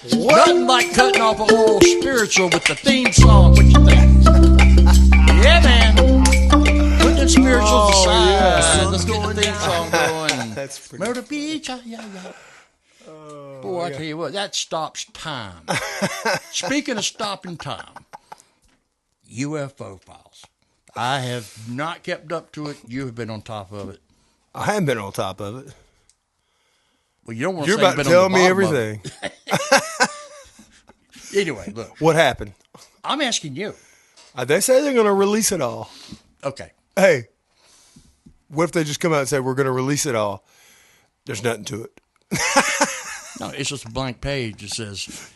Nothing like cutting off a little spiritual with the theme song. What you think? Yeah, man. Put them spirituals aside. Yeah. Let's get the theme song going. That's pretty Murder Beach. Yeah. Boy, I tell you what, that stops time. Speaking of stopping time, UFO files. I have not kept up to it. You have been on top of it. I haven't been on top of it. Well, you don't want to You're say about you've to been tell on the me bottom of everything. it. Anyway, look. What happened? I'm asking you. They say they're going to release it all. Okay. Hey, what if they just come out and say we're going to release it all? There's nothing to it. No, it's just a blank page. It says,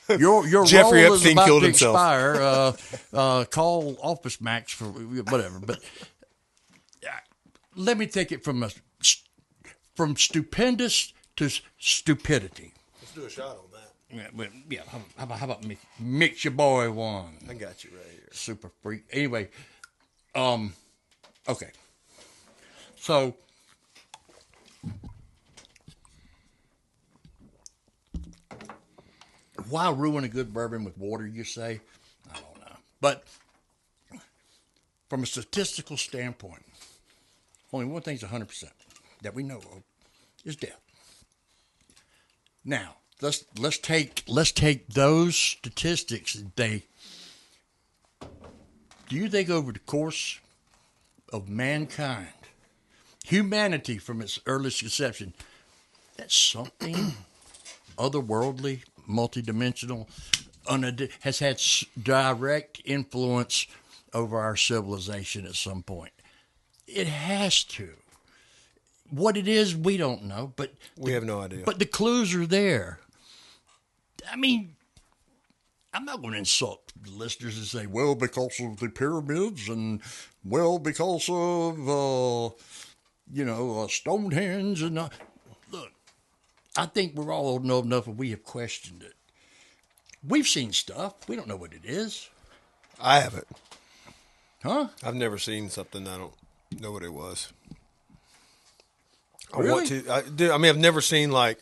your Jeffrey role Epstein is about killed to himself. expire. Call Office Max for whatever. But let me take it from stupendous to stupidity. Let's do a shot on that. Yeah. How about mix your boy one? I got you right here. Super freak. Anyway, okay. So, why ruin a good bourbon with water, you say? I don't know. But from a statistical standpoint, only one thing's 100% that we know of is death. Now, let's take those statistics. Do you think over the course of mankind, humanity from its earliest conception, that something otherworldly, multidimensional, has had direct influence over our civilization at some point? It has to. What it is, we don't know, but we have no idea. But the clues are there. I mean, I'm not going to insult the listeners and say, well, because of the pyramids and, well, because of, Stonehenge. And look, I think we're all old enough and we have questioned it. We've seen stuff. We don't know what it is. I haven't. Huh? I've never seen something I don't know what it was. Really? I want to. I've never seen like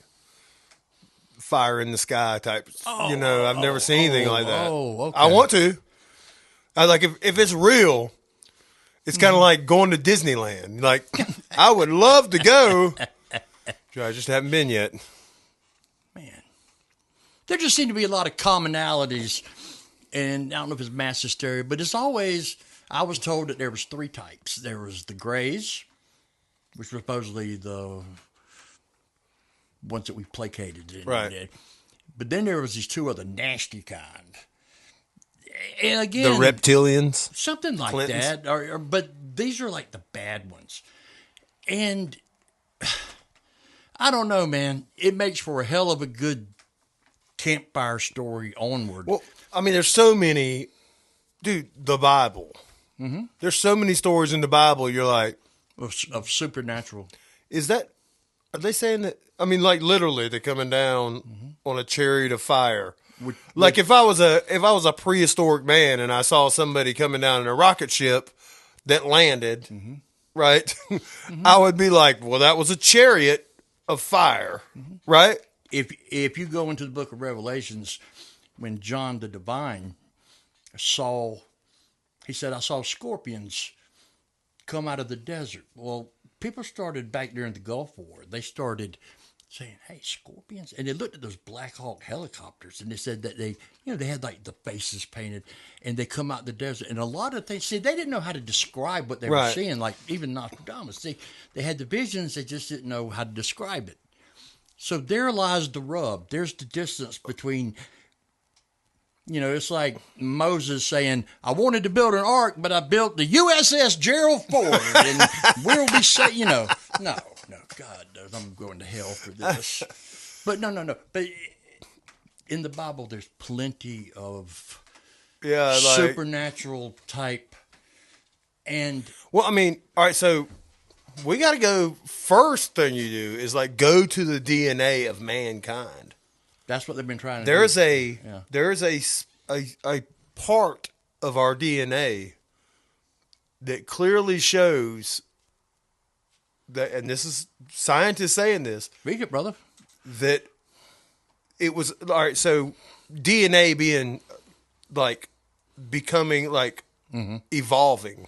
fire in the sky type. I've never seen anything like that. Oh, okay. I want to. If it's real, it's kind of like going to Disneyland. Like I would love to go. I just haven't been yet. Man, there just seem to be a lot of commonalities, and I don't know if it's mass hysteria, but it's always. I was told that there was three types. There was the grays, which were supposedly the ones that we placated. Right. But then there was these two other nasty kind. And again, the reptilians. Something like Clintons. that. But these are like the bad ones. And I don't know, man. It makes for a hell of a good campfire story onward. Well, I mean, there's so many. Dude, the Bible. Mm-hmm. There's so many stories in the Bible. You're like. Of supernatural. Are they saying that? I mean, like literally, they're coming down on a chariot of fire. If I was a prehistoric man and I saw somebody coming down in a rocket ship that landed, right? I would be like, well, that was a chariot of fire, right? If you go into the book of Revelations, when John the Divine he said, I saw scorpions come out of the desert. Well, people started back during the Gulf War. They started saying, hey, scorpions. And they looked at those Black Hawk helicopters and they said that they had like the faces painted and they come out the desert. And a lot of things, they didn't know how to describe what they were seeing. Like even Nostradamus, they had the visions. They just didn't know how to describe it. So there lies the rub. There's the distance between, it's like Moses saying, I wanted to build an ark, but I built the USS Gerald Ford, and we'll be safe, No, God knows I'm going to hell for this. But no. But in the Bible, there's plenty of supernatural type. And well, I mean, all right, so we got to go. First thing you do is like go to the DNA of mankind. That's what they've been trying to do. There is a part of our DNA that clearly shows that, and this is scientists saying this. Read it, brother. That it was all right. So DNA being like becoming like evolving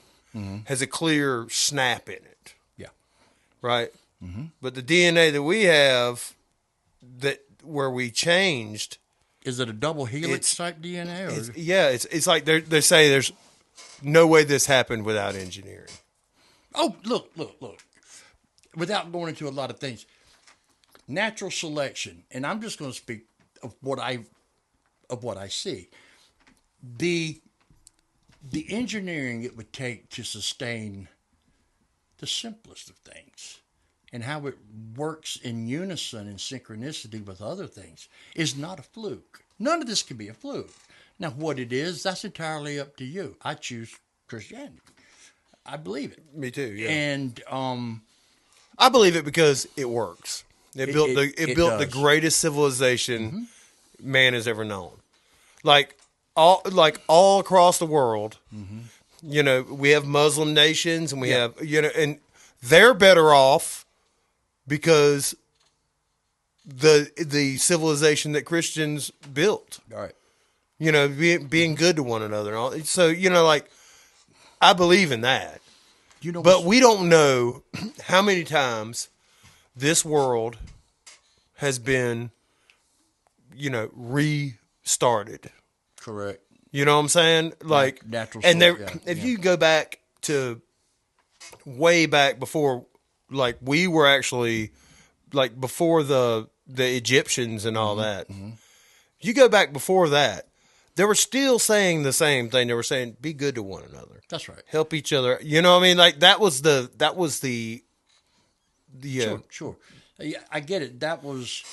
has a clear snap in it. Yeah. Right. But the DNA that we have, that where we changed, is it a double helix type DNA? Or? It's like they say there's no way this happened without engineering. Oh, look. Without going into a lot of things, natural selection, and I'm just going to speak of what I see. The engineering it would take to sustain the simplest of things and how it works in unison and synchronicity with other things is not a fluke. None of this can be a fluke. Now, what it is, that's entirely up to you. I choose Christianity. I believe it. Me too, yeah. And I believe it because it works. It built the greatest civilization man has ever known. Like all across the world, you know, we have Muslim nations and we have, you know, and they're better off because the civilization that Christians built. All right. You know, being good to one another. So, you know, like, I believe in that. You know, but we don't know how many times this world has been, you know, restarted. Correct. You know what I'm saying? Like, natural. And if you go back to way back before, like, we were actually, like, before the Egyptians and all that. You go back before that, they were still saying the same thing. They were saying, be good to one another. That's right. Help each other. You know what I mean? Like, that was the Sure. Yeah, I get it. That was,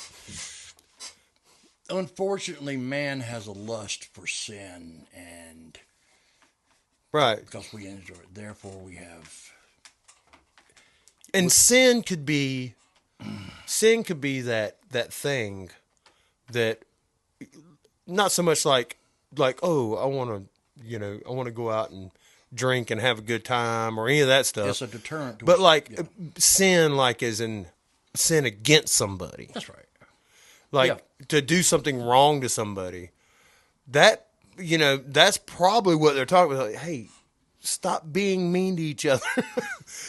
unfortunately, man has a lust for sin, and right, because we enjoy it, therefore we have. And sin could be that thing that, not so much like, oh, I want to go out and drink and have a good time or any of that stuff. It's a deterrent. But sin, like as in sin against somebody. That's right. Like to do something wrong to somebody. That, you know, that's probably what they're talking about. Like, hey, stop being mean to each other.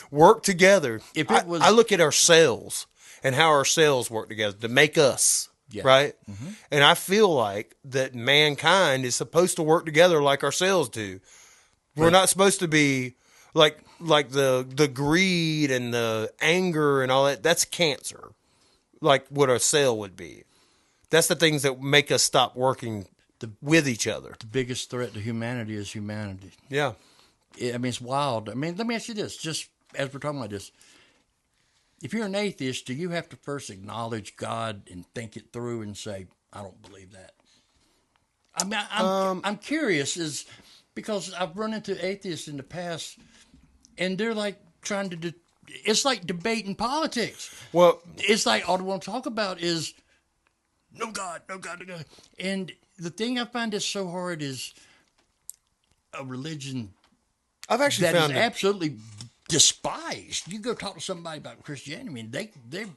Work together. If it was, I look at our cells and how our cells work together to make us. Yeah. Right? And I feel like that mankind is supposed to work together like our cells do. We're not supposed to be like the greed and the anger and all that. That's cancer. Like what a cell would be. That's the things that make us stop working with each other. The biggest threat to humanity is humanity. Yeah. I mean, it's wild. I mean, let me ask you this, just as we're talking about this. If you're an atheist, do you have to first acknowledge God and think it through and say, I don't believe that? I mean, I'm curious, is because I've run into atheists in the past, and they're like trying to, it's like debating politics. Well, it's like all they want to talk about is no God, no God, no God. And the thing I find is so hard is a religion I've actually found is absolutely despised. You go talk to somebody about Christianity, I mean, they're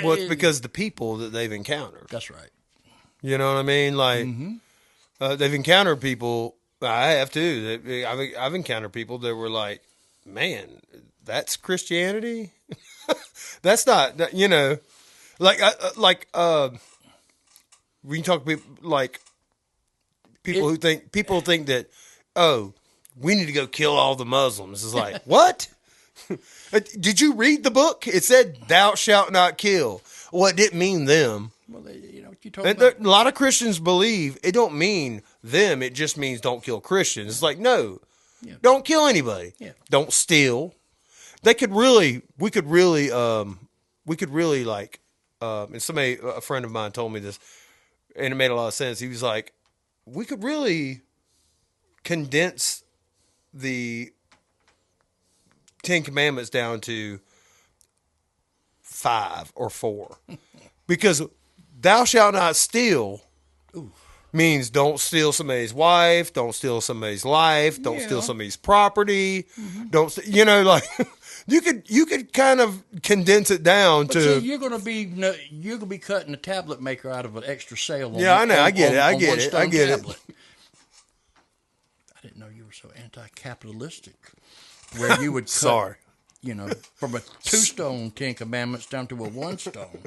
well, it's because the people that they've encountered. That's right. You know what I mean? Like, they've encountered people. I have too. I've encountered people that were like, "Man, that's Christianity. That's not." You know, we can talk people like people who think that, oh, we need to go kill all the Muslims. It's like, what? Did you read the book? It said, "Thou shalt not kill." Well, it didn't mean them. Well, you know, you talk about. A lot of Christians believe it don't mean them. It just means don't kill Christians. It's like, no, don't kill anybody. Yeah. Don't steal. We could really like, and a friend of mine told me this, and it made a lot of sense. He was like, we could really condense the 10 Commandments down to 5 or 4. Because thou shalt not steal means don't steal somebody's wife, don't steal somebody's life, don't steal somebody's property, don't, you know, like, You could kind of condense it down But to. see, you're gonna be cutting a tablet maker out of an extra sale. Yeah, I know. I get it. I get it. I get it. I didn't know you were so anti-capitalistic, where you would cut, Sorry. from a 2-stone Ten Commandments down to a 1-stone.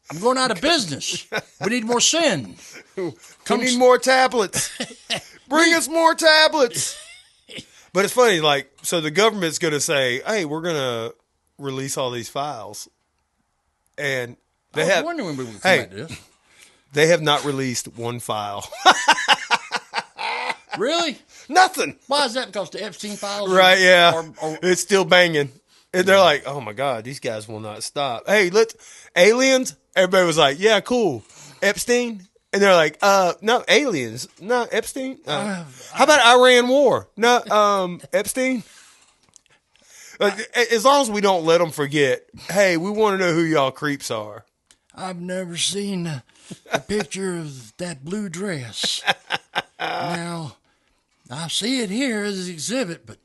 I'm going out of business. We need more sin. We need more tablets. Bring us more tablets. But it's funny, like, so the government's going to say, hey, we're going to release all these files. And I was wondering when we would come back to this. They have not released one file. Really? Nothing. Why is that? Because the Epstein files? Right, yeah. It's still banging. And they're like, oh, my God, these guys will not stop. Hey, aliens? Everybody was like, yeah, cool. Epstein? And they're like, no, aliens. No, Epstein? How about Iran war? No, Epstein? As long as we don't let them forget, hey, we want to know who y'all creeps are. I've never seen a picture of that blue dress. Now, I see it here as an exhibit, but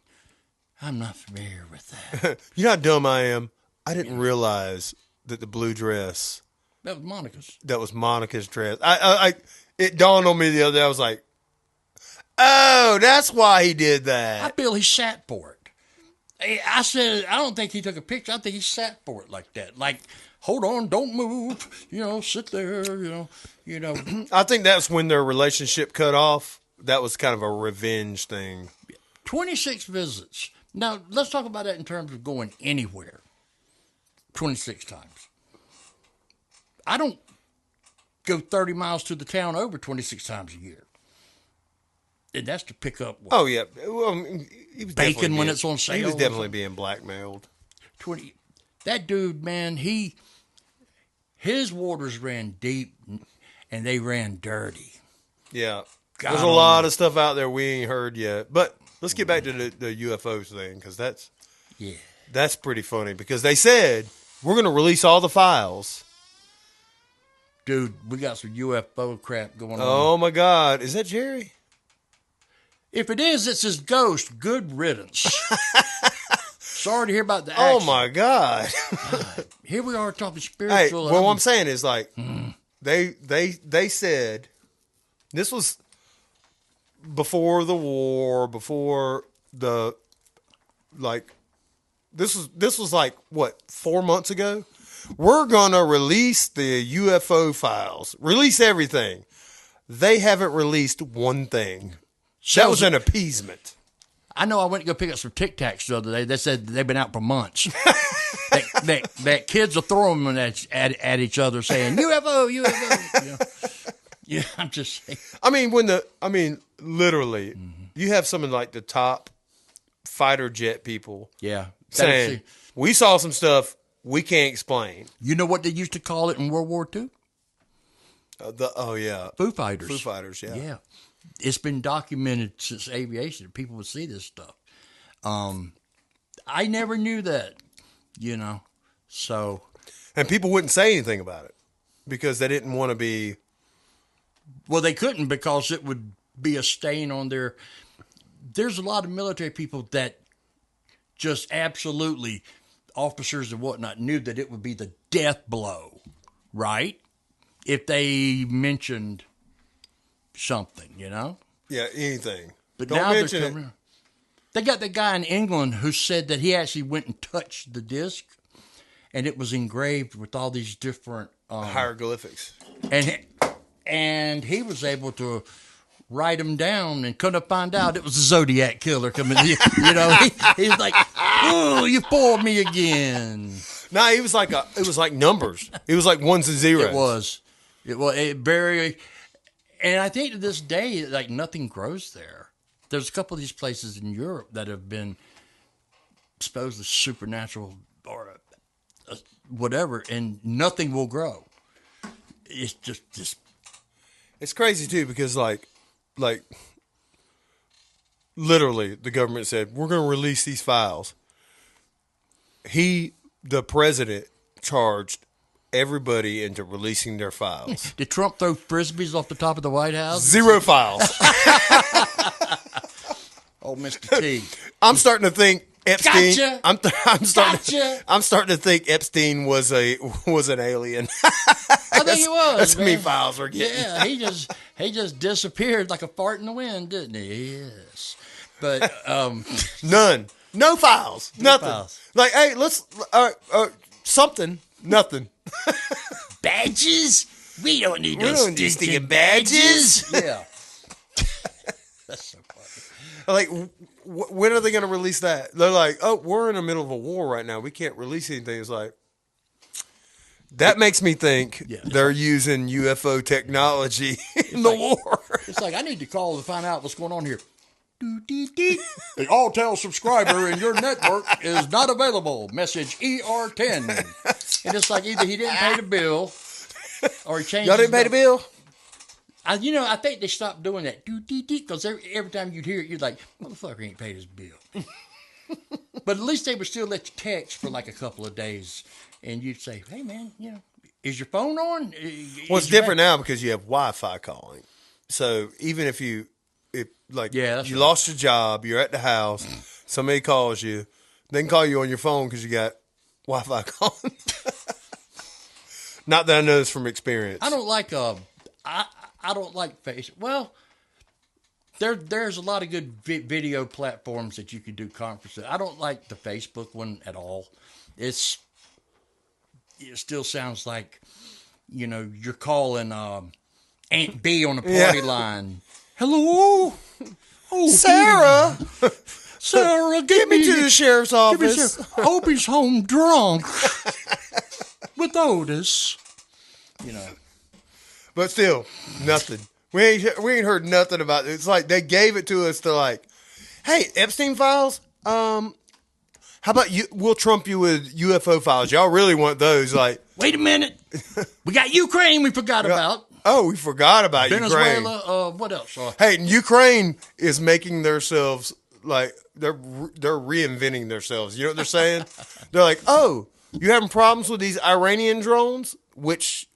I'm not familiar with that. You know how dumb I am? I didn't realize that the blue dress... That was Monica's. That was Monica's dress. It dawned on me the other day. I was like, oh, that's why he did that. I feel he sat for it. I said, I don't think he took a picture. I think he sat for it like that. Like, hold on, don't move. Sit there, I think that's when their relationship cut off. That was kind of a revenge thing. 26 visits. Now, let's talk about that in terms of going anywhere. 26 times. I don't go 30 miles to the town over 26 times a year. And that's to pick up what? Oh, yeah. Well, he was bacon when it's on sale. He was definitely being blackmailed. That dude, man, his waters ran deep and they ran dirty. Yeah. There's a lot of stuff out there we ain't heard yet. But let's get back to the UFOs thing, because that's pretty funny, because they said, we're going to release all the files. Dude, we got some UFO crap going on. Oh, my God. Is that Jerry? If it is, it's his ghost. Good riddance. Sorry to hear about the accident. Oh, my God. Here we are talking spiritual. Hey, well, what I'm saying is, like, they said, this was before the war, before the, like, this was like, what, 4 months ago? We're going to release the UFO files. Release everything. They haven't released one thing. That was an appeasement. I know I went to go pick up some Tic Tacs the other day. They said they've been out for months. that kids are throwing them at each other saying, UFO, UFO. Yeah, I'm just saying. Literally, you have some of like the top fighter jet people saying, we saw some stuff we can't explain. You know what they used to call it in World War II? Foo Fighters. Foo Fighters, yeah. Yeah. It's been documented since aviation. People would see this stuff. I never knew that, so. And people wouldn't say anything about it because they didn't want to be. Well, they couldn't, because it would be a stain on their. There's a lot of military people that just absolutely, officers and whatnot, knew that it would be the death blow, right? If they mentioned something, Yeah, anything. But Don't now mention they're coming. They got the guy in England who said that he actually went and touched the disc, and it was engraved with all these different hieroglyphics, and he was able to write them down, and couldn't find out it was a Zodiac killer coming. He's like, "Oh, you fooled me again." No, it was like numbers. It was like ones and zeros. It was very. And I think to this day, like, nothing grows there. There's a couple of these places in Europe that have been supposedly supernatural or whatever, and nothing will grow. It's just. It's crazy too, because like, literally, the government said, we're going to release these files. The president, charged everybody into releasing their files. Did Trump throw frisbees off the top of the White House? 0 files. Oh, Mr. T. I'm starting to think Epstein. Gotcha. I'm starting to think Epstein was an alien. I think he was. That's man. me files we're getting. Yeah, he just disappeared like a fart in the wind, didn't he? Yes. But None. No files. Nothing. Files. Like, hey, let's something. Nothing. Badges? We don't need We those don't need stinking stinking badges. Yeah. That's so funny. Like, when are they going to release that? They're like, oh, we're in the middle of a war right now. We can't release anything. It's like, that makes me think they're using UFO technology in the war. It's like, I need to call to find out what's going on here. The Alltel subscriber in your network is not available. Message ER10. And it's like either he didn't pay the bill or he changed Y'all didn't pay the bill? I think they stopped doing that. Because every time you'd hear it, you'd like, motherfucker ain't paid his bill. But at least they would still let you text for like a couple of days. And you'd say, hey, man, is your phone on? Well, it's different now because you have Wi-Fi calling. So even if you lost your job, you're at the house, somebody calls you, they can call you on your phone because you got Wi-Fi calling. Not that I know this from experience. I don't like I don't like Facebook. Well, there's a lot of good video platforms that you can do conferences. I don't like the Facebook one at all. It still sounds like, you're calling Aunt B on the party line. Hello? Oh, Sarah! Sarah, get me to the sheriff's office. Opie's home drunk with Otis. But still, nothing. We ain't heard nothing about it. It's like they gave it to us to like, hey, Epstein files? How about you? We'll trump you with UFO files. Y'all really want those? Like, wait a minute. We got Ukraine. We forgot about. Oh, we forgot about Venezuela. Ukraine. What else? Hey, Ukraine is making themselves like they're reinventing themselves. You know what they're saying? They're like, oh, you having problems with these Iranian drones, which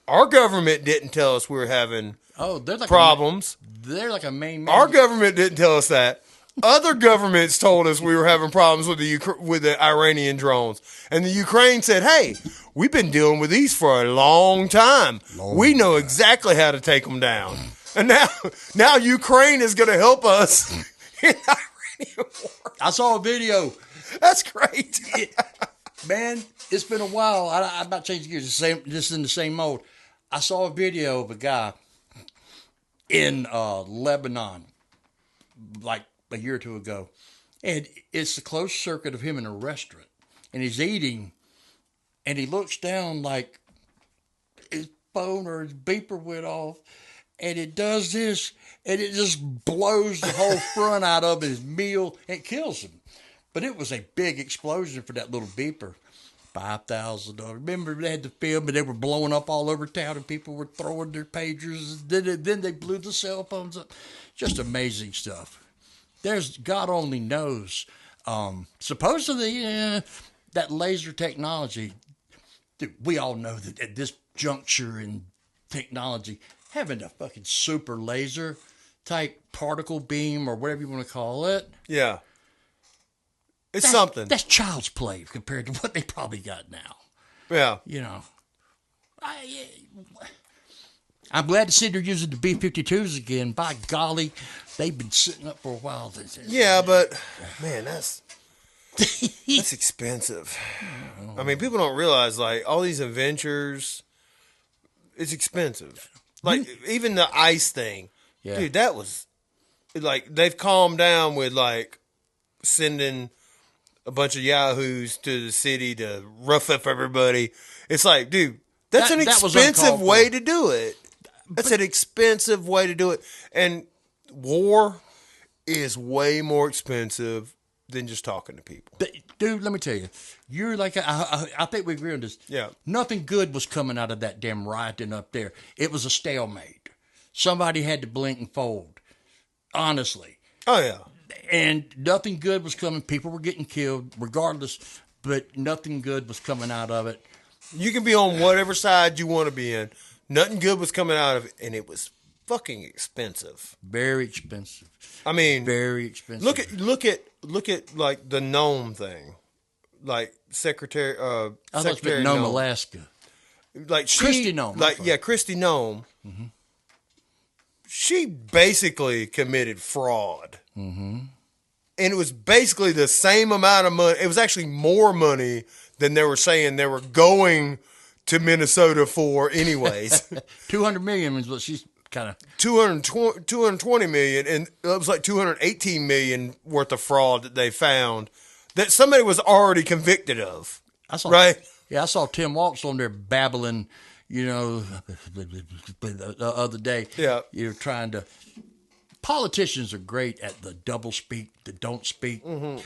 our government didn't tell us we were having. They're like problems. They're like a main. Our government didn't tell us that. Other governments told us we were having problems with the Iranian drones. And the Ukraine said, hey, we've been dealing with these for a long time. We know exactly how to take them down. And now Ukraine is going to help us in the Iranian war. I saw a video. That's great. Man, it's been a while. I'm not changing gears. Just in the same mode. I saw a video of a guy in Lebanon, like a year or two ago, and it's a closed circuit of him in a restaurant, and he's eating, and he looks down like his phone or his beeper went off, and it does this, and it just blows the whole front out of his meal and kills him. But it was a big explosion for that little beeper. $5,000. Remember, they had to film, and they were blowing up all over town, and people were throwing their pagers. Then they blew the cell phones up. Just amazing stuff. God only knows. Supposedly, that laser technology, dude, we all know that at this juncture in technology, having a fucking super laser type particle beam or whatever you want to call it. Yeah. It's something. That's child's play compared to what they probably got now. Yeah. I'm glad to see they're using the B-52s again. By golly, they've been sitting up for a while. Yeah, but man, that's expensive. I mean, people don't realize like all these adventures. It's expensive. Like even the ice thing, dude. That was like they've calmed down with like sending a bunch of yahoos to the city to rough up everybody. It's like, dude, that's an expensive way to do it. That's an expensive way to do it. And war is way more expensive than just talking to people. Dude, let me tell you. You're like, I think we agree on this. Yeah. Nothing good was coming out of that damn rioting up there. It was a stalemate. Somebody had to blink and fold. Honestly. Oh, yeah. And nothing good was coming. People were getting killed regardless, but nothing good was coming out of it. You can be on whatever side you want to be in. Nothing good was coming out of it, and it was fucking expensive. Very expensive. I mean, Very expensive. Look at like the Nome thing, like Secretary I thought Secretary it was Nome, Nome. Alaska. Like Kristi Nome. Kristi Nome. Mm-hmm. She basically committed fraud. Mm-hmm. And it was basically the same amount of money. It was actually more money than they were saying they were going to Minnesota for anyways. 200 million is what she's kind of... 220 million, and it was like 218 million worth of fraud that they found that somebody was already convicted of. Right? Yeah, I saw Tim Waltz on there babbling, the other day. Yeah. You're trying to... Politicians are great at the double speak, the don't speak. Mm-hmm.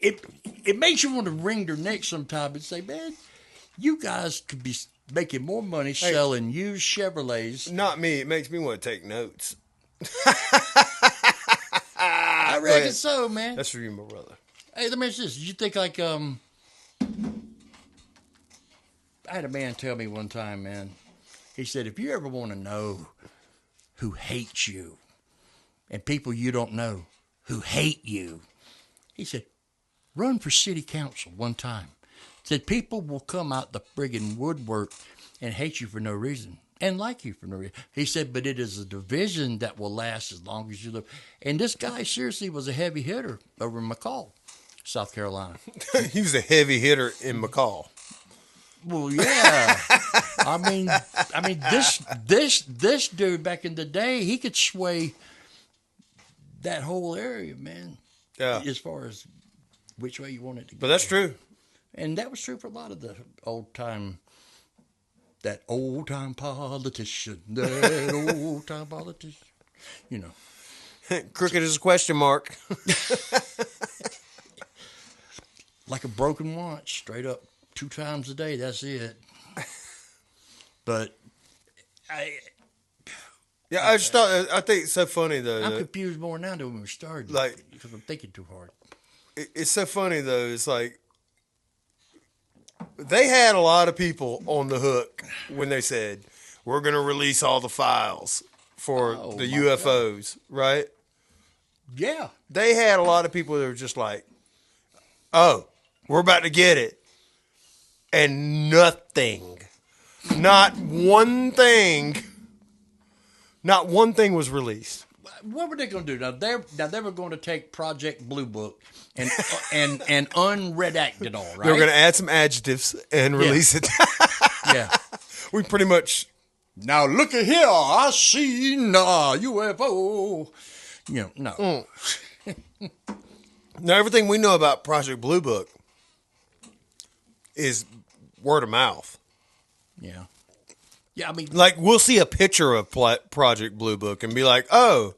It makes you want to wring their neck sometimes and say, man, you guys could be making more money selling used Chevrolets. Not me. It makes me want to take notes. I reckon so, man. That's for you, my brother. Hey, let me ask this. Did you think like... I had a man tell me one time, man. He said, if you ever want to know who hates you and people you don't know who hate you, he said, run for city council one time. Said people will come out the friggin' woodwork and hate you for no reason and like you for no reason. He said, but it is a division that will last as long as you live. And this guy seriously was a heavy hitter over in McCall, South Carolina. He was a heavy hitter in McCall. Well, yeah. I mean, this dude back in the day, he could sway that whole area, man. Yeah. As far as which way you want it to go. But that's true. And that was true for a lot of the old time politician. Crooked as a question mark. Like a broken watch, straight up 2 times a day. That's it. But I just thought, I think it's so funny though. I'm confused more now than when we started. Like, because I'm thinking too hard. It's so funny though. It's like they had a lot of people on the hook when they said we're going to release all the files for the UFOs, right? Yeah. They had a lot of people that were just like, oh, we're about to get it. And nothing, not one thing was released. What were they going to do? Now they were going to take Project Blue Book and unredact it all, right? They were going to add some adjectives and release it. Yeah. We pretty much. Now look at here, I seen a UFO. No. Now everything we know about Project Blue Book is word of mouth. Yeah. Yeah, I mean... Like, we'll see a picture of Project Blue Book and be like, oh...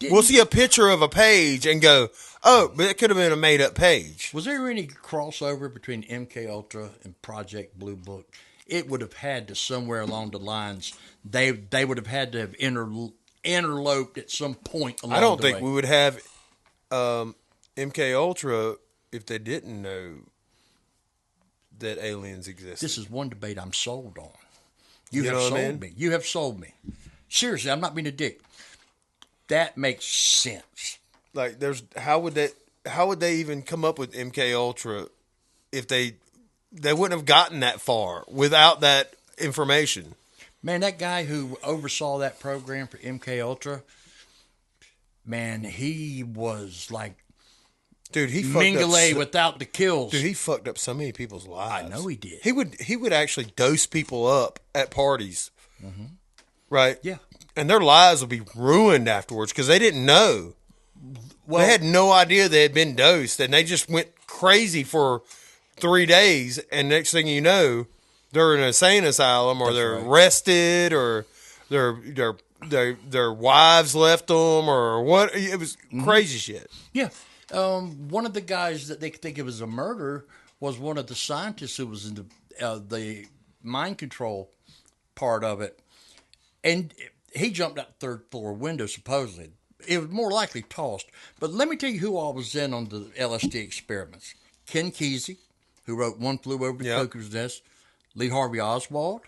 We'll see a picture of a page and go, oh, but it could have been a made-up page. Was there any crossover between MK Ultra and Project Blue Book? It would have had to, somewhere along the lines, they would have had to have interloped at some point along the way. I don't think we would have MK Ultra if they didn't know that aliens exist. This is one debate I'm sold on. You have sold me. You have sold me. Seriously, I'm not being a dick. That makes sense. Like, how would they even come up with MK Ultra if they wouldn't have gotten that far without that information? Man, that guy who oversaw that program for MK Ultra, man, he was like, dude, he Mengele without the kills. Dude, he fucked up so many people's lives. I know he did. He would actually dose people up at parties, right? Yeah, and their lives would be ruined afterwards because they didn't know. Well, they had no idea they had been dosed, and they just went crazy for 3 days. And next thing you know, they're in an insane asylum, or they're arrested, or their wives left them, or what? It was crazy shit. Yeah. One of the guys that they think it was a murder was one of the scientists who was in the mind control part of it. And he jumped out the 3rd floor window, supposedly. It was more likely tossed. But let me tell you who all was in on the LSD experiments. Ken Kesey, who wrote One Flew Over the Cuckoo's Nest. Lee Harvey Oswald.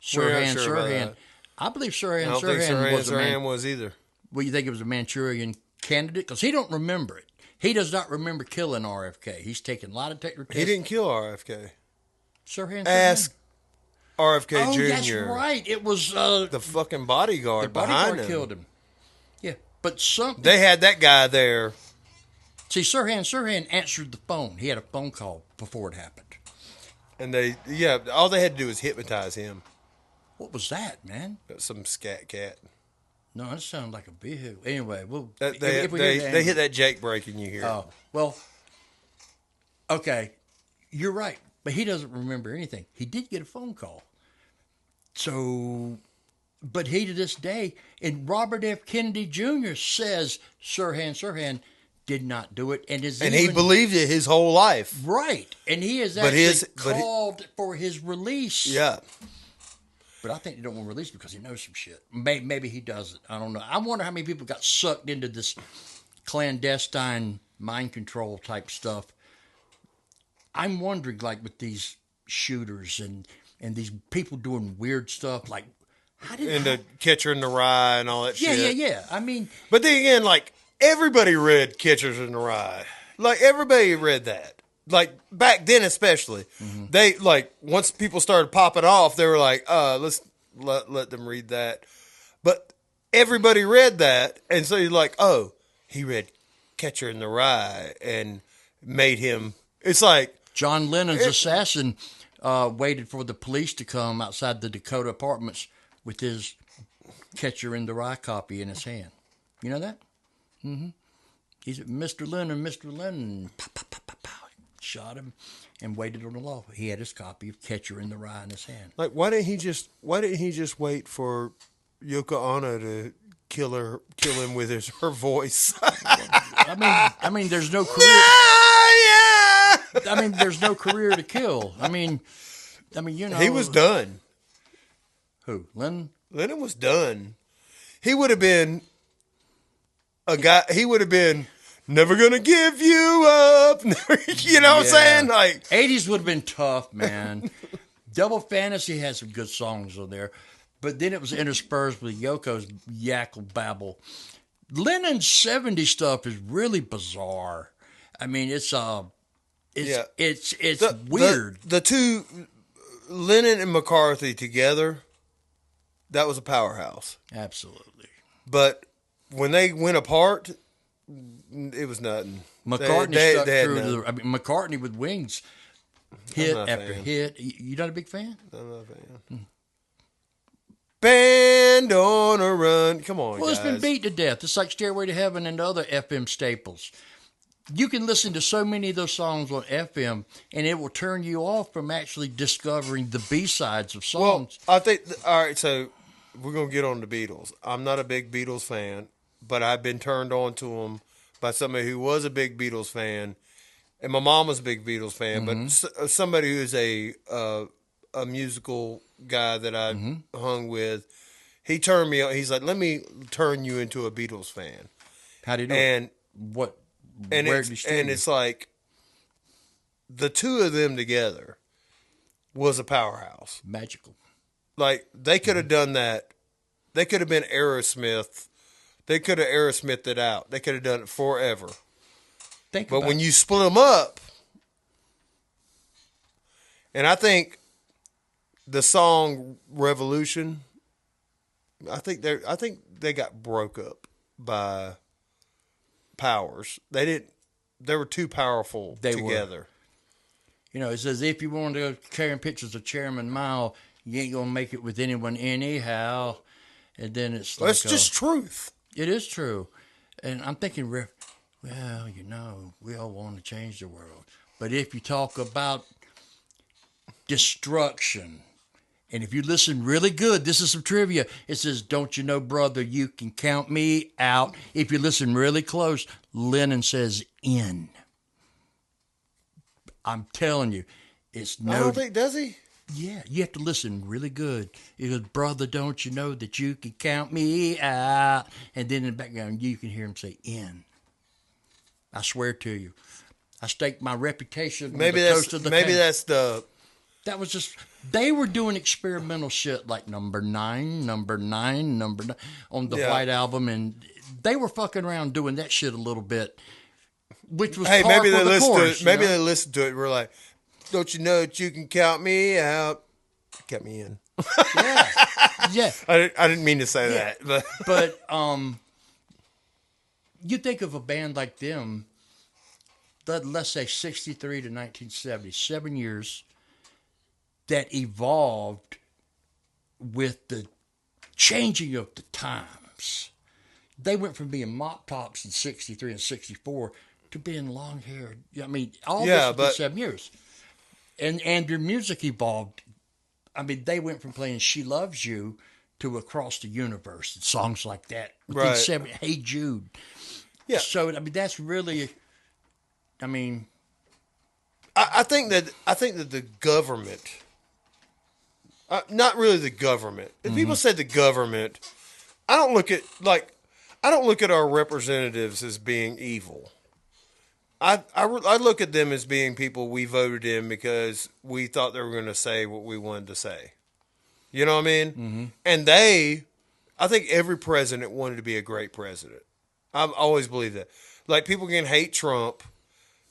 Sirhan sure about Sirhan. that. I believe I Sirhan don't think Sirhan was a Sirhan was either. Well, you think it was a Manchurian candidate? Because he don't remember it. He does not remember killing RFK. He's taken a lot of tests. He didn't kill RFK. Sirhan. Ask RFK Oh, Jr. that's right. It was the fucking bodyguard, the behind bodyguard him. killed him. Yeah, but some They had that guy there. see Sirhan answered the phone. He had a phone call before it happened. And all they had to do was hypnotize him. What was that, man? Some scat cat. No, that sounded like a vehicle. Anyway, They hit that Jake break and you hear Oh, well, okay, you're right. But he doesn't remember anything. He did get a phone call. So, but he to this day, and Robert F. Kennedy Jr. says Sirhan did not do it. And he believed it his whole life. Right. And he is called for his release. Yeah. But I think they don't want to release him because he knows some shit. Maybe he doesn't. I don't know. I wonder how many people got sucked into this clandestine mind control type stuff. I'm wondering, like, with these shooters and these people doing weird stuff, like, the Catcher in the Rye and all that shit. Yeah. I mean, but then again, like, everybody read Catchers in the Rye. Like, everybody read that. Like, back then especially. Mm-hmm. They, like, once people started popping off, they were like, let's let them read that. But everybody read that, and so you're like, oh, he read Catcher in the Rye and made him. It's like John Lennon's assassin waited for the police to come outside the Dakota apartments with his Catcher in the Rye copy in his hand. You know that? Mm-hmm. He's Mr. Lennon. Pow, pow, pow, pow, pow. Shot him and waited on the law. He had his copy of Catcher in the Rye in his hand. Like, why didn't he just wait for Yoko Ono to kill him with her voice? I mean, there's no career. Yeah. I mean, there's no career to kill. I mean, you know, he was done. Who? Lennon? Lennon was done. He would have been a guy. He would have been. Never gonna give you up. You know what I'm saying? Like 80s would have been tough, man. Double Fantasy had some good songs on there, but then it was interspersed with Yoko's yackle babble. Lennon's 70s stuff is really bizarre. I mean, it's weird. The two, Lennon and McCarthy together, that was a powerhouse. Absolutely. But when they went apart, it was nothing. McCartney stuck through. McCartney with Wings, hit after hit. You not a big fan? I'm not a fan. Band on a run. Come on, well, guys. It's been beat to death. It's like Stairway to Heaven and other FM staples. You can listen to so many of those songs on FM, and it will turn you off from actually discovering the B-sides of songs. Well, I think, all right, so we're going to get on the Beatles. I'm not a big Beatles fan, but I've been turned on to them by somebody who was a big Beatles fan, and my mom was a big Beatles fan, but somebody who's a musical guy that I hung with, he turned me on. He's like, let me turn you into a Beatles fan. How do you know? And what? And it's like the two of them together was a powerhouse. Magical. Like they could have done that. They could have been Aerosmith. They could have Aerosmithed it out. They could have done it forever. But when you split them up, and I think the song Revolution, I think they got broke up by powers. They were too powerful together. You know, it says if you want to go carrying pictures of Chairman Mao, you ain't gonna make it with anyone anyhow. And then it's like that's just truth. It is true. And I'm thinking, well, you know, we all want to change the world. But if you talk about destruction, and if you listen really good, this is some trivia. It says, don't you know, brother, you can count me out. If you listen really close, Lennon says in. I'm telling you, it's no... I don't think, does he? Yeah, you have to listen really good. He goes, brother, don't you know that you can count me out? And then in the background, you can hear him say in. I swear to you. I stake my reputation on the toast of the maybe that's the That was just, they were doing experimental shit like number nine on the White Album, and they were fucking around doing that shit a little bit, which was maybe they listened to it. Maybe they they listened to it. We're like, don't you know that you can count me out? Count me in. Yeah, yeah. I didn't mean to say that, but you think of a band like them, let's say 63 to 1970, 7 years, that evolved with the changing of the times. They went from being mop tops in 63 and 64 to being long haired. I mean, all this in 7 years. And their music evolved. I mean, they went from playing She Loves You to Across the Universe and songs like that. Right. Hey Jude. Yeah. So, I mean, that's really, I mean. I think that the government, not really the government. If people say the government, I don't look at our representatives as being evil. I look at them as being people we voted in because we thought they were going to say what we wanted to say. You know what I mean? Mm-hmm. And I think every president wanted to be a great president. I've always believed that. Like, people can hate Trump.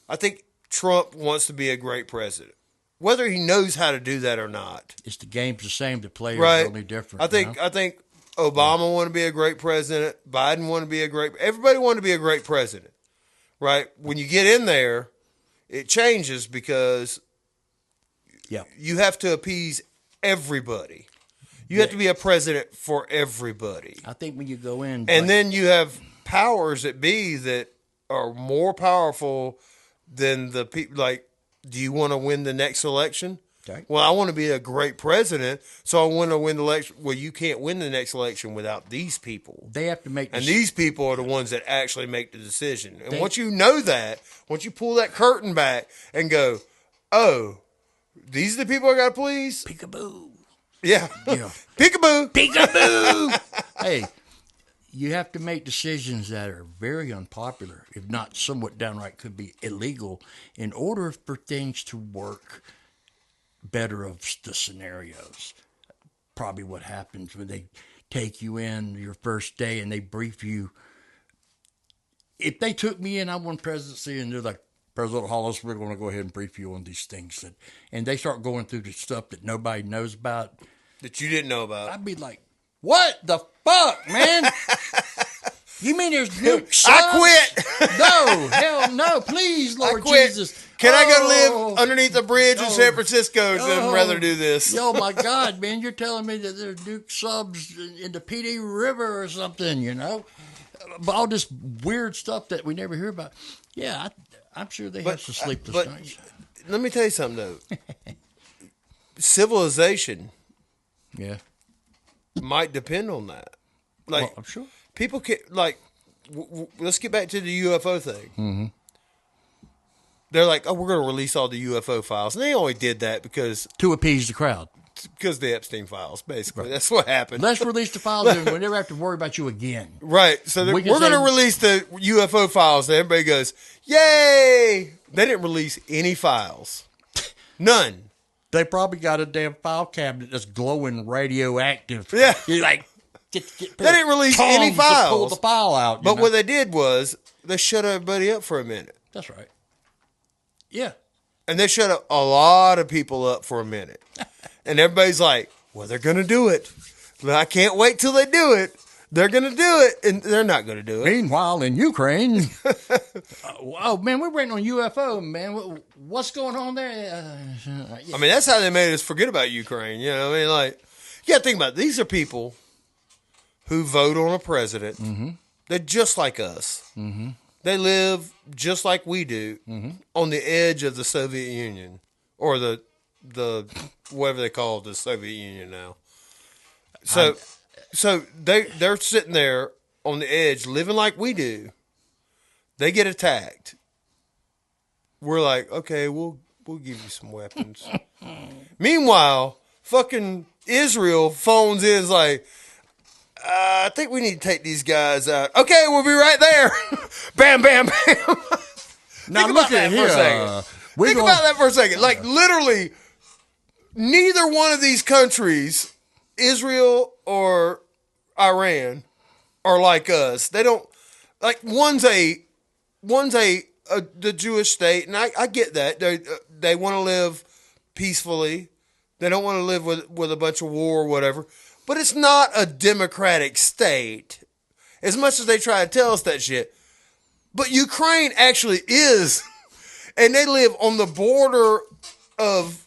I think Trump wants to be a great president. Whether he knows how to do that or not. It's the game's the same. The players right. are only different. I think Obama wanted to be a great president. Biden wanted to be everybody wanted to be a great president. Right? When you get in there, it changes because you have to appease everybody. You have to be a president for everybody. I think when you go in. And then you have powers that be that are more powerful than the people. Like, do you want to win the next election? Okay. Well, I want to be a great president, so I want to win the election. Well, you can't win the next election without these people. They have to make and these people are the ones that actually make the decision. And once you know that, once you pull that curtain back and go, oh, these are the people I got to please? Peekaboo. Yeah. Peekaboo. Peekaboo. Hey, you have to make decisions that are very unpopular, if not somewhat downright could be illegal, in order for things to work better of the scenarios. Probably what happens when they take you in your first day and they brief you. If they took me in, I won presidency, and they're like, President Hollis, we're going to go ahead and brief you on these things. And they start going through the stuff that nobody knows about. That you didn't know about. I'd be like, what the fuck, man? You mean there's nuke subs? I quit. No, hell no. Please, Lord Jesus. Can I go live underneath a bridge in San Francisco? I'd rather do this. Oh, my God, man. You're telling me that there's nuke subs in the PD River or something, you know? All this weird stuff that we never hear about. Yeah, I'm sure they have some sleepless nights. Let me tell you something, though. Civilization might depend on that. Like, well, I'm sure. People can, like, let's get back to the UFO thing. Mm-hmm. They're like, oh, we're going to release all the UFO files. And they only did that because... to appease the crowd. Because the Epstein files, basically. Right. That's what happened. Let's release the files and we never have to worry about you again. Right. So we're going to release the UFO files. And everybody goes, yay! They didn't release any files. None. They probably got a damn file cabinet that's glowing radioactive. Yeah. You're like... They didn't release any files. Pull the file out. But what they did was they shut everybody up for a minute. That's right. Yeah. And they shut up a lot of people up for a minute. And everybody's like, well, they're going to do it. I can't wait till they do it. They're going to do it. And they're not going to do it. Meanwhile, in Ukraine. Oh, man, we're waiting on UFO, man. What's going on there? I mean, that's how they made us forget about Ukraine. You know what I mean? Like, you got to think about it. These are people who vote on a president. Mm-hmm. They're just like us. Mm-hmm. They live just like we do on the edge of the Soviet Union or the whatever they call the Soviet Union now. So they're sitting there on the edge, living like we do. They get attacked. We're like, okay, we'll give you some weapons. Meanwhile, fucking Israel phones in, is like, I think we need to take these guys out. Okay, we'll be right there. Bam, bam, bam. Now look at here. Think about that for a second. Like, literally, neither one of these countries, Israel or Iran, are like us. They don't like one's the Jewish state, and I get that they want to live peacefully. They don't want to live with a bunch of war or whatever. But it's not a democratic state, as much as they try to tell us that shit. But Ukraine actually is, and they live on the border of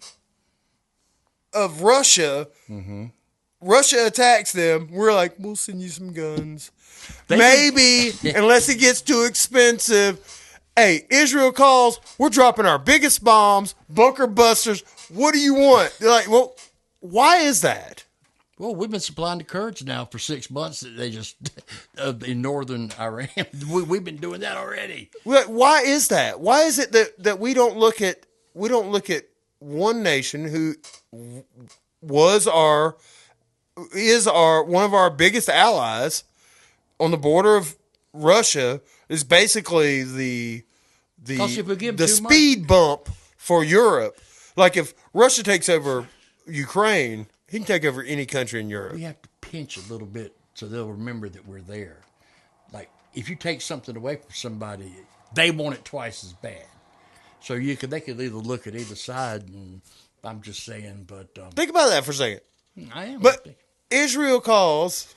Russia. Mm-hmm. Russia attacks them. We're like, we'll send you some guns. Maybe, unless it gets too expensive. Hey, Israel calls. We're dropping our biggest bombs, bunker busters. What do you want? They're like, well, why is that? Well, we've been supplying the Kurds now for 6 months. They just in northern Iran. We've been doing that already. Why is that? Why is it that we don't look at one nation who is one of our biggest allies on the border of Russia is basically the speed bump for Europe. Like if Russia takes over Ukraine, he can take over any country in Europe. We have to pinch a little bit so they'll remember that we're there. Like if you take something away from somebody, they want it twice as bad. So they could either look at either side, and I'm just saying. But think about that for a second. I am. But Israel calls,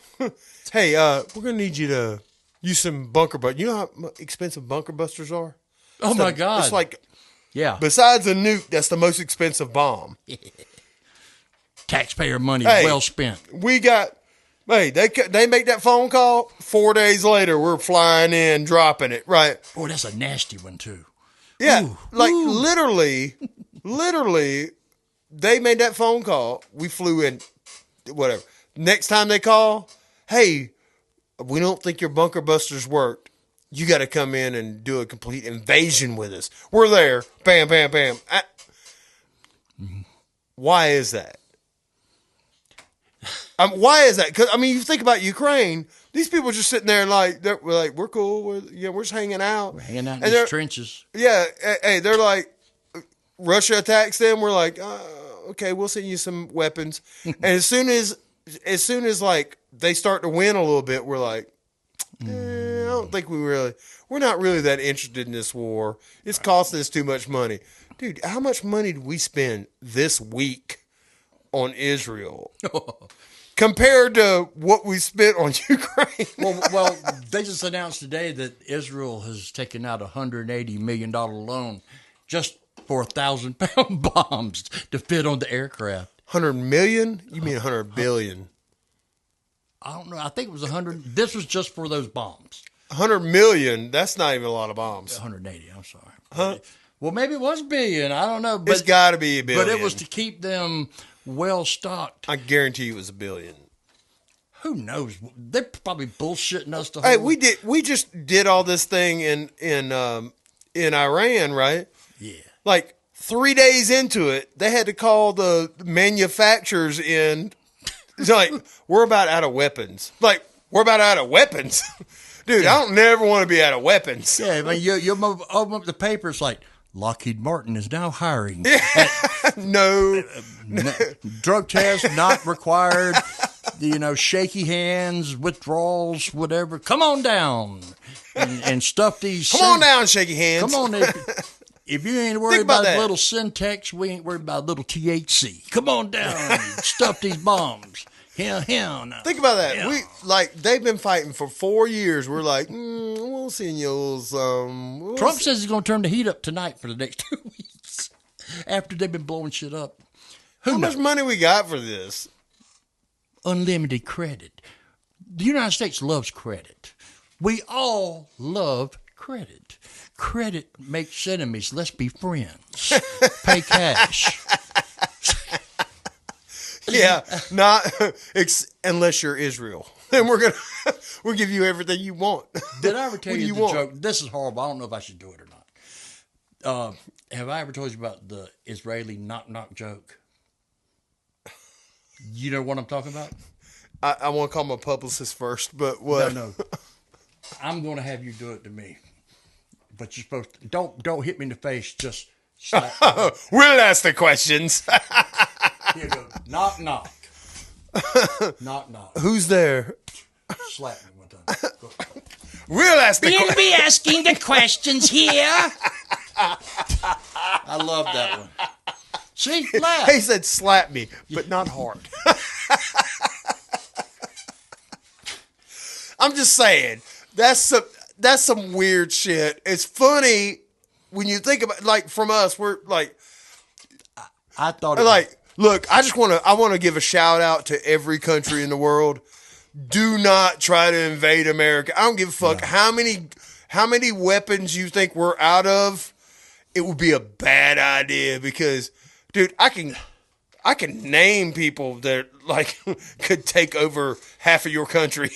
hey, we're gonna need you to use some bunker busters. You know how expensive bunker busters are? Oh my God! It's like, yeah. Besides a nuke, that's the most expensive bomb. Taxpayer money well spent. They make that phone call. 4 days later, we're flying in, dropping it. Right? Boy, that's a nasty one too. Yeah, literally, they made that phone call. We flew in, whatever. Next time they call, hey, we don't think your bunker busters worked. You got to come in and do a complete invasion with us. We're there. Bam, bam, bam. Why is that? Why is that? Because you think about Ukraine. These people are just sitting there we're cool. We're just hanging out. We're hanging out in these trenches. Yeah. Hey, they're like, Russia attacks them. We're like, okay, we'll send you some weapons. And as soon as like they start to win a little bit, we're like, I don't think we're not really that interested in this war. It's costing us too much money. Dude, how much money did we spend this week on Israel compared to what we spent on Ukraine? well, they just announced today that Israel has taken out $180 million loan just for 1,000-pound bombs to fit on the aircraft. 100 million? You mean 100 billion? I don't know. I think it was 100. This was just for those bombs. 100 million? That's not even a lot of bombs. 180. I'm sorry. Huh? Well, maybe it was a billion. I don't know. But it's got to be a billion. But it was to keep them well stocked. I guarantee you it was a billion. Who knows? They're probably bullshitting us to. Hey, we just did all this thing in Iran, right? Yeah. Like 3 days into it, they had to call the manufacturers in. It's like, we're about out of weapons. Like, we're about out of weapons. Dude, yeah. I don't never want to be out of weapons. Yeah, you open up the paper, it's like, Lockheed Martin is now hiring. No. Drug test not required. Shaky hands, withdrawals, whatever. Come on down and stuff these. Come on down, shaky hands. Come on. If you ain't worried about a little syntax, we ain't worried about a little THC. Come on down and stuff these bombs. Hell no. Think about that. Yeah. They've been fighting for 4 years. We're like, we'll send you some. Trump says he's going to turn the heat up tonight for the next 2 weeks after they've been blowing shit up. How much money we got for this? Unlimited credit. The United States loves credit. We all love credit. Credit makes enemies. Let's be friends. Pay cash. Yeah, not unless you're Israel. Then we'll give you everything you want. Did I ever tell you the joke? This is horrible. I don't know if I should do it or not. Have I ever told you about the Israeli knock-knock joke? You know what I'm talking about? I want to call my publicist first, but what? No. I'm going to have you do it to me. But you're supposed to, don't hit me in the face. Just slap me. We'll ask the questions. Here go. Knock, knock. Knock, knock. Who's there? Slap me one time. Go. We'll ask the We'll be asking the questions here. I love that one. See, laugh. He said slap me, but not hard. I'm just saying, that's some weird shit. It's funny when you think about, like, from us, we're like, I thought look, I want to give a shout out to every country in the world. Do not try to invade America. I don't give a fuck how many weapons you think we're out of. It would be a bad idea because, dude, I can name people that like could take over half of your country.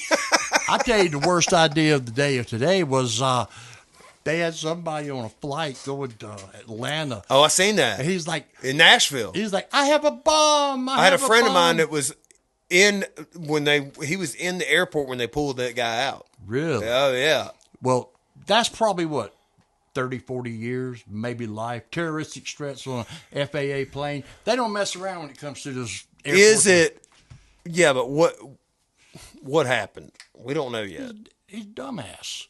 I tell you, the worst idea of the day of today was they had somebody on a flight going to Atlanta. Oh, I seen that. And he's like in Nashville. He's like, I have a bomb. I had a friend of mine that was he was in the airport when they pulled that guy out. Really? Oh yeah. Well, that's probably what 30, 40 years, maybe life. Terroristic threats on an FAA plane. They don't mess around when it comes to this airport. Is it? Yeah, but what happened? We don't know yet. He's dumbass.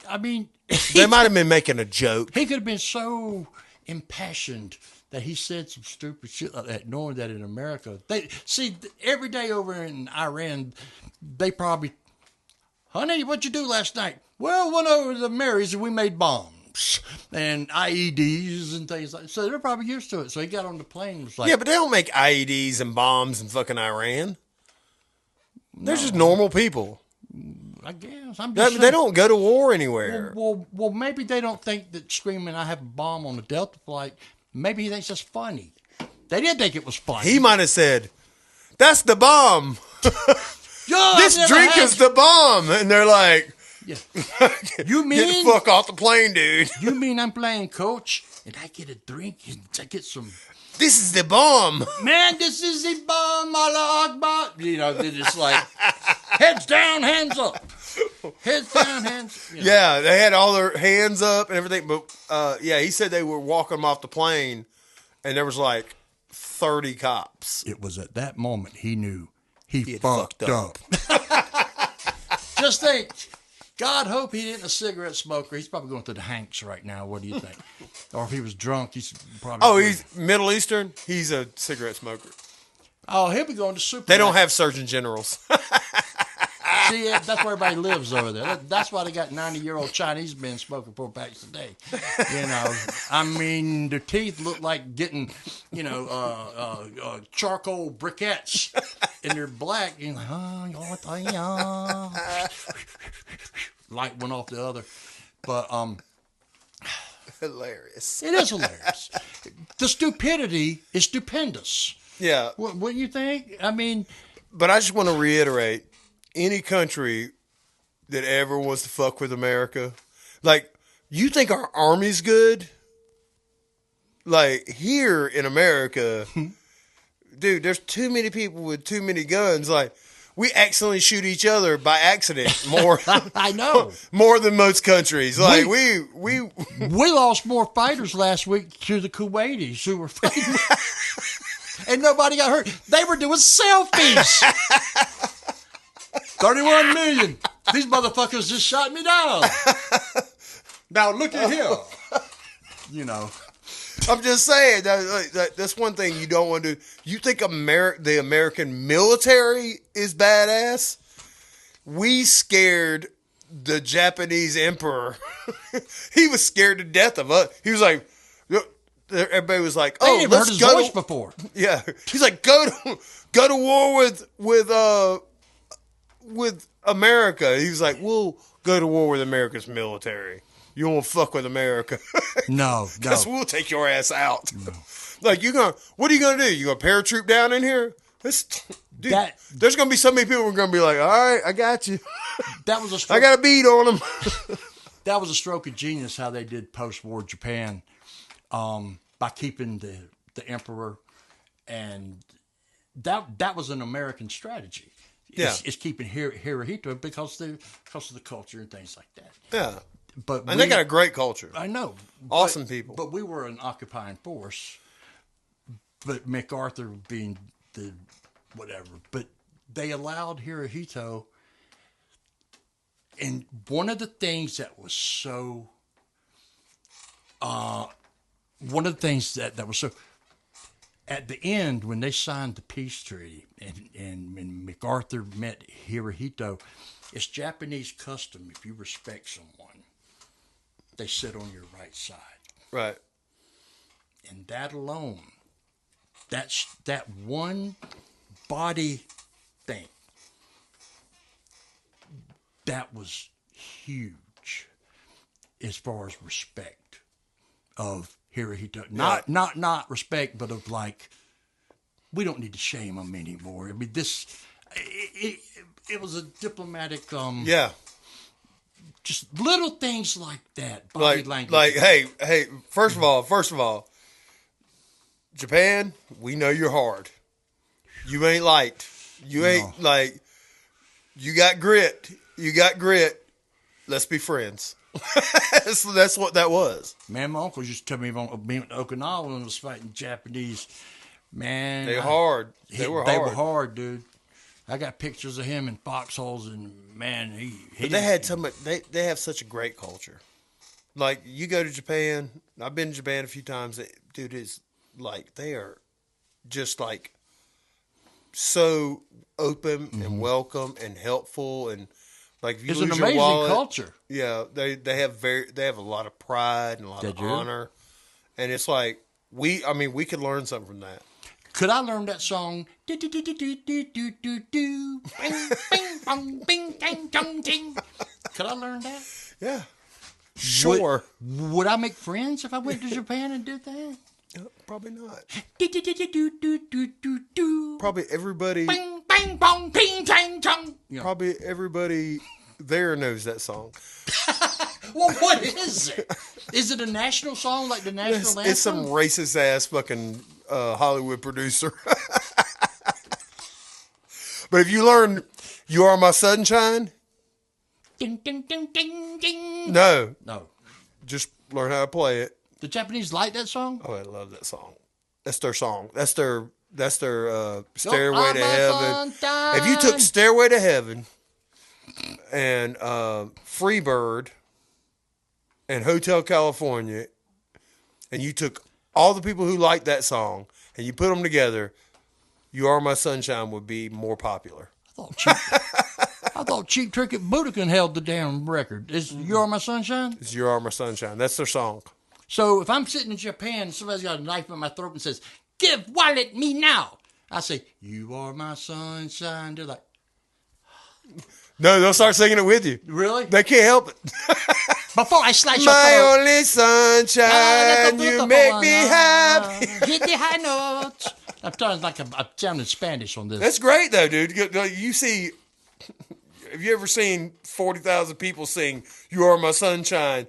I mean, they might have been making a joke. He could have been so impassioned that he said some stupid shit like that, knowing that in America, they see every day over in Iran, they probably, honey, what'd you do last night? Well, went over to the Marys and we made bombs and IEDs and things like that. So they're probably used to it. So he got on the plane and was like, yeah, but they don't make IEDs and bombs in fucking Iran. They're just normal people. I guess. I'm just they don't go to war anywhere. Well, maybe they don't think that screaming, I have a bomb on a Delta flight, maybe he thinks that's funny. They didn't think it was funny. He might have said, that's the bomb. Yo, this drink is the bomb. And they're like, yeah. You mean? Get the fuck off the plane, dude. You mean I'm playing coach and I get a drink and I get some... This is the bomb. Man, this is the bomb, Allah Akbar. You know, they're just like, heads down, hands up. Heads down, hands. You know. Yeah, they had all their hands up and everything. But, yeah, he said they were walking them off the plane and there was like 30 cops. It was at that moment he knew he fucked up. Just think. God hope he isn't a cigarette smoker. He's probably going through the Hanks right now. What do you think? Or if he was drunk, he's probably... Oh, he's Middle Eastern? He's a cigarette smoker. Oh, he'll be going to Super. They don't have surgeon generals. See, that's where everybody lives over there. That's why they got 90-year-old Chinese men smoking 4 packs a day. You know, I mean, their teeth look like getting, you know, charcoal briquettes, and they're black. You're like, oh, light one off the other, but hilarious. It is hilarious. The stupidity is stupendous. Yeah. What do you think? I mean, but I just want to reiterate. Any country that ever wants to fuck with America, like, you think our army's good? Like, here in America, dude, there's too many people with too many guns. Like, we accidentally shoot each other by accident more. I know. More than most countries. Like, we lost more fighters last week to the Kuwaitis who were fighting. And nobody got hurt. They were doing selfies. 31 million. These motherfuckers just shot me down. Now look at here. You know. I'm just saying that's one thing you don't want to do. You think the American military is badass? We scared the Japanese emperor. He was scared to death of us. He was like, everybody was like, "Oh, let's heard his go voice before." Yeah, he's like, go to war with America. He was like, we'll go to war with America's military. You won't fuck with America. No. Because we'll take your ass out. No. Like, what are you going to do? You going to paratroop down in here? Dude, there's going to be so many people who are going to be like, all right, I got you. That was a stroke. I got a beat on them. That was a stroke of genius how they did post-war Japan by keeping the emperor. And that was an American strategy. It's keeping Hirohito because of the culture and things like that. Yeah. And they got a great culture. I know. Awesome people. But we were an occupying force. but MacArthur being the whatever. But they allowed Hirohito, and one of the things that was so, one of the things that was so, at the end when they signed the peace treaty and when MacArthur met Hirohito, it's Japanese custom, if you respect someone, they sit on your right side. Right. And that alone, that one body thing, that was huge as far as respect of Hirohito. Not respect, but of like, we don't need to shame him anymore. I mean, it was a diplomatic, just little things like that. Body language. Like, hey, first of all, Japan, we know you're hard. You ain't light. You ain't like, you got grit. Let's be friends. That's what that was. Man, my uncle used to tell me about being in Okinawa when I was fighting Japanese. Man, They were hard, dude. I got pictures of him in foxholes, and man, But they had so much. They have such a great culture. Like, you go to Japan. I've been to Japan a few times. Dude, is like, they are just like so open and welcome and helpful, and like, if you it's lose an your amazing wallet, culture. Yeah, they have a lot of pride and a lot of honor, and it's like we could learn something from that. Could I learn that song? Could I learn that? Yeah, sure. Would I make friends if I went to Japan and did that? Probably not. Probably everybody. Probably everybody there knows that song. Well, what is it? Is it a national song like the national anthem? It's some racist ass fucking Hollywood producer. But if you learn "You Are My Sunshine," no, just learn how to play it. The Japanese like that song? Oh, I love that song. That's their song. That's their Stairway to Heaven. If you took Stairway to Heaven and Freebird and Hotel California, and you took all the people who like that song and you put them together, "You Are My Sunshine" would be more popular. I thought Cheap Trick at Budokan held the damn record. Is "You Are My Sunshine"? It's "You Are My Sunshine." That's their song. So if I'm sitting in Japan and somebody's got a knife in my throat and says, "Give wallet me now," I say, "You are my sunshine." They're like, no, they'll start singing it with you. Really? They can't help it. Before I slice your My throat. only sunshine, you make me happy. Hit the high notes. I'm sounding Spanish on this. That's great though, dude. You see, have you ever seen 40,000 people sing "You Are My Sunshine"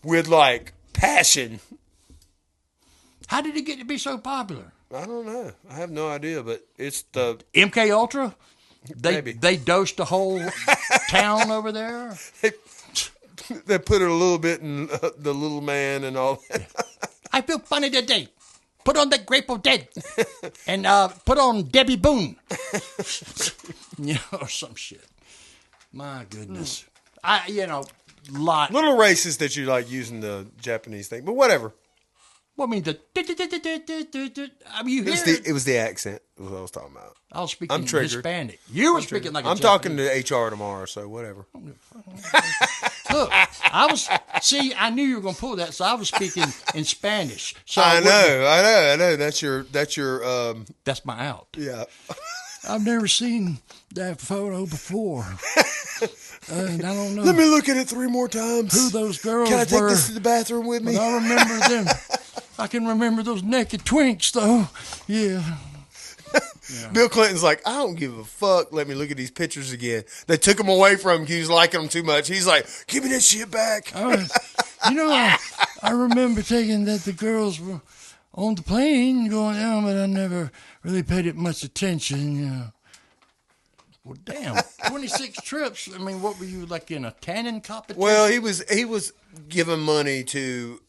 with like passion? How did it get to be so popular? I don't know. I have no idea, but it's the MK Ultra. Maybe. They dosed the whole town over there. They put it a little bit in the Little Man and all that. I feel funny today. Put on the Grateful Dead and put on Debbie Boone, or some shit. My goodness, Little racist that you like using the Japanese thing, but whatever. Well, I mean you hear it. It was the accent. Was what I was talking about. I was speaking I'm triggered. Hispanic. You were speaking like a I'm Japanese. talking to HR tomorrow, so whatever. Look, I knew you were going to pull that, so I was speaking in Spanish. So I know. That's my out. Yeah. I've never seen that photo before. And I don't know. Let me look at it 3 more times. Who those girls were. Can I take were, this to the bathroom with me? I remember them. I can remember those naked twinks, though. Yeah. Bill Clinton's like, I don't give a fuck. Let me look at these pictures again. They took them away from him because he was liking them too much. He's like, give me that shit back. I remember taking that the girls were on the plane going down, but I never really paid it much attention. Well, damn, 26 trips. I mean, what were you, like in a tanning competition? Well, he was giving money to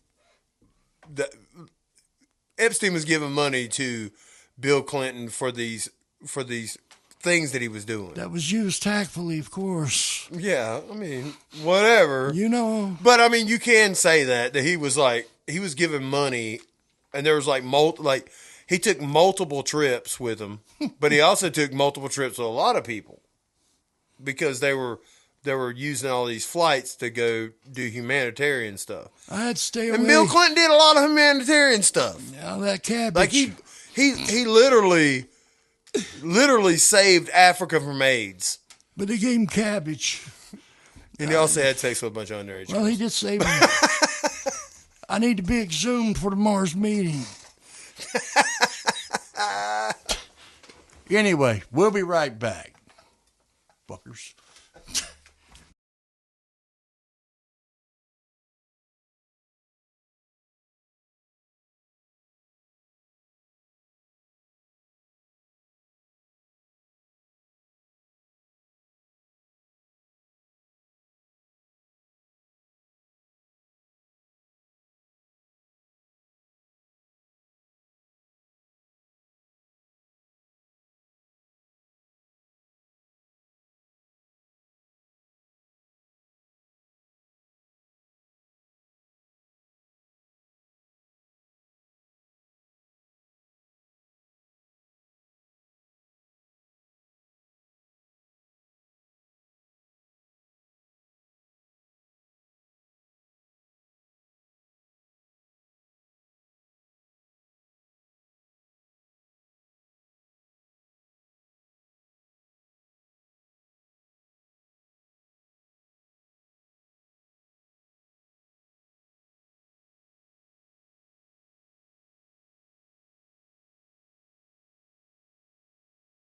Epstein was giving money to Bill Clinton for these things that he was doing. That was used tactfully, of course. Yeah, I mean, whatever. You know. But I mean, you can say that he was giving money, and there was he took multiple trips with him, but he also took multiple trips with a lot of people because they were using all these flights to go do humanitarian stuff. I'd stay away. And Bill Clinton did a lot of humanitarian stuff. Now that cabbage. Like he literally saved Africa from AIDS. But he gave him cabbage. And he also had sex with a bunch of underage Well, he did save him. I need to be exhumed for tomorrow's meeting. Anyway, we'll be right back. Fuckers.